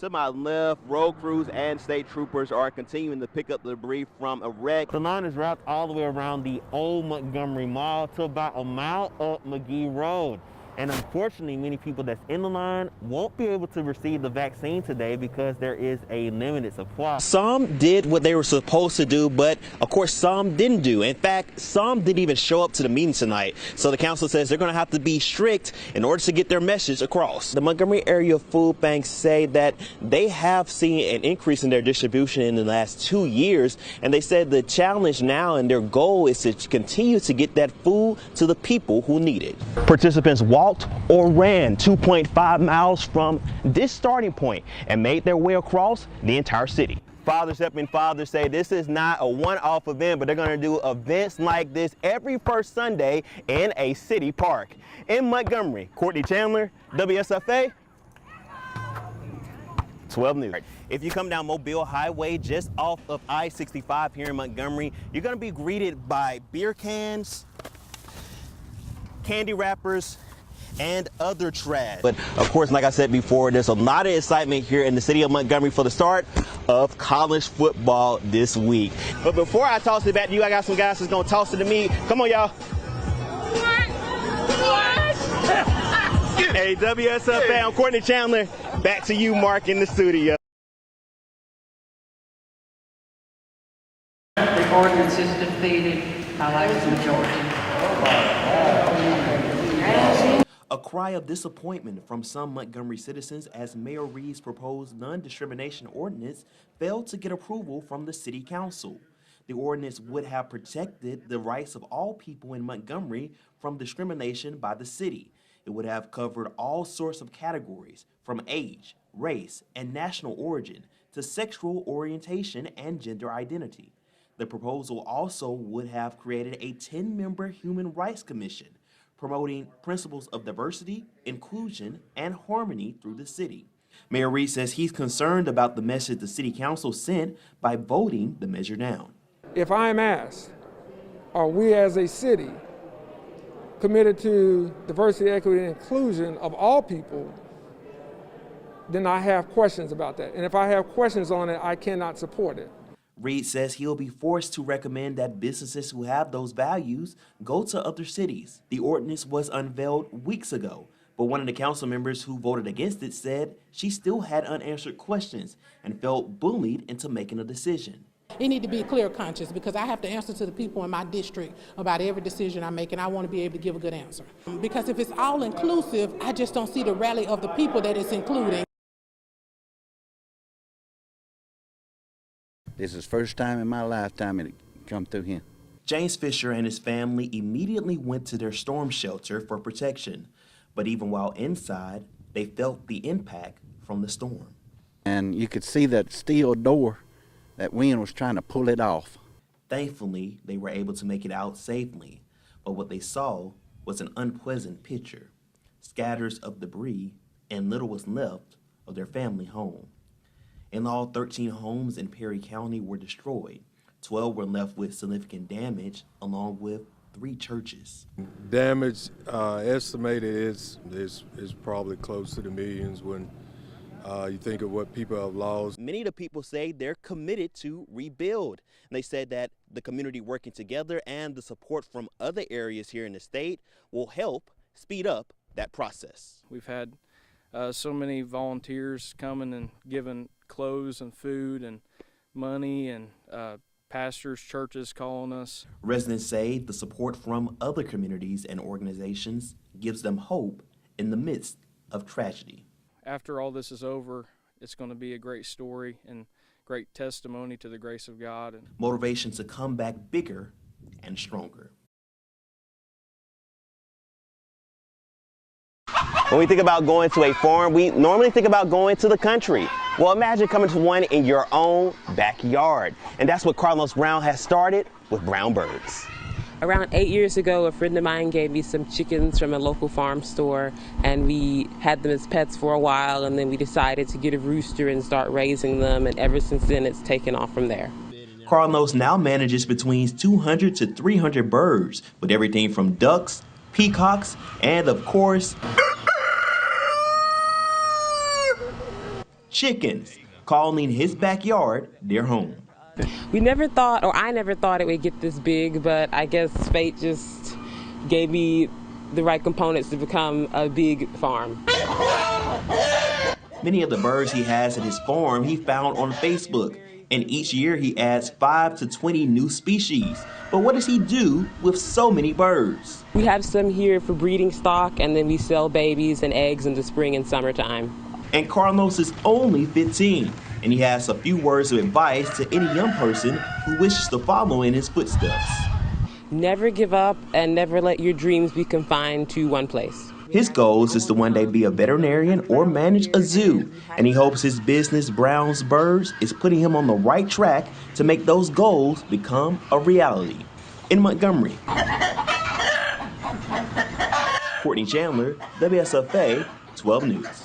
To my left, road crews and state troopers are continuing to pick up the debris from a wreck. The line is wrapped all the way around the old Montgomery Mall to about a mile up McGee Road. And unfortunately, many people that's in the line won't be able to receive the vaccine today because there is a limited supply. Some did what they were supposed to do, but of course some didn't do. In fact, some didn't even show up to the meeting tonight. So the council says they're going to have to be strict in order to get their message across. The Montgomery area food banks say that they have seen an increase in their distribution in the last 2 years, and they said the challenge now and their goal is to continue to get that food to the people who need it. Participants walked or ran 2.5 miles from this starting point and made their way across the entire city. Fathers Helping Fathers say this is not a one-off event, but they're going to do events like this every first Sunday in a city park. In Montgomery, Courtney Chandler, WSFA 12 News. If you come down Mobile Highway just off of I-65 here in Montgomery, you're going to be greeted by beer cans, candy wrappers, and other trash. But of course, like I said before, there's a lot of excitement here in the city of Montgomery for the start of college football this week. But before I toss it back to you, I got some guys that's gonna toss it to me. Come on, y'all. Hey, WSFA, I'm Courtney Chandler. Back to you, Mark, in the studio. The ordinance is defeated by large majority. A cry of disappointment from some Montgomery citizens as Mayor Reed's proposed non-discrimination ordinance failed to get approval from the city council. The ordinance would have protected the rights of all people in Montgomery from discrimination by the city. It would have covered all sorts of categories, from age, race, and national origin to sexual orientation and gender identity. The proposal also would have created a 10-member Human Rights Commission, promoting principles of diversity, inclusion, and harmony through the city. Mayor Reed says he's concerned about the message the city council sent by voting the measure down. If I'm asked, are we as a city committed to diversity, equity, and inclusion of all people, then I have questions about that. And if I have questions on it, I cannot support it. Reed says he'll be forced to recommend that businesses who have those values go to other cities. The ordinance was unveiled weeks ago, but one of the council members who voted against it said she still had unanswered questions and felt bullied into making a decision. It need to be clear conscious because I have to answer to the people in my district about every decision I make, and I want to be able to give a good answer. Because if it's all inclusive, I just don't see the rally of the people that it's including. This is the first time in my lifetime it come through here. James Fisher and his family immediately went to their storm shelter for protection. But even while inside, they felt the impact from the storm. And you could see that steel door, that wind was trying to pull it off. Thankfully, they were able to make it out safely. But what they saw was an unpleasant picture. Scatters of debris and little was left of their family home. In all, 13 homes in Perry County were destroyed. 12 were left with significant damage, along with 3 churches. Damage estimated is probably close to the millions when you think of what people have lost. Many of the people say they're committed to rebuild. And they said that the community working together and the support from other areas here in the state will help speed up that process. We've had so many volunteers coming and giving clothes and food and money, and pastors, churches calling us. Residents say the support from other communities and organizations gives them hope in the midst of tragedy. After all this is over, it's going to be a great story and great testimony to the grace of God. And motivation to come back bigger and stronger. When we think about going to a farm, we normally think about going to the country. Well, imagine coming to one in your own backyard. And that's what Carlos Brown has started with Brown Birds. Around 8 years ago, a friend of mine gave me some chickens from a local farm store, and we had them as pets for a while, and then we decided to get a rooster and start raising them, and ever since then it's taken off from there. Carlos now manages between 200 to 300 birds, with everything from ducks, peacocks, and of course, chickens, calling his backyard their home. We never thought, or I never thought it would get this big, but I guess fate just gave me the right components to become a big farm. Many of the birds he has at his farm he found on Facebook, and each year he adds 5 to 20 new species. But what does he do with so many birds? We have some here for breeding stock, and then we sell babies and eggs in the spring and summertime. And Carlos is only 15, and he has a few words of advice to any young person who wishes to follow in his footsteps. Never give up and never let your dreams be confined to one place. His goals is to one day be a veterinarian or manage a zoo, and he hopes his business, Brown's Birds, is putting him on the right track to make those goals become a reality. In Montgomery, Courtney Chandler, WSFA 12 News.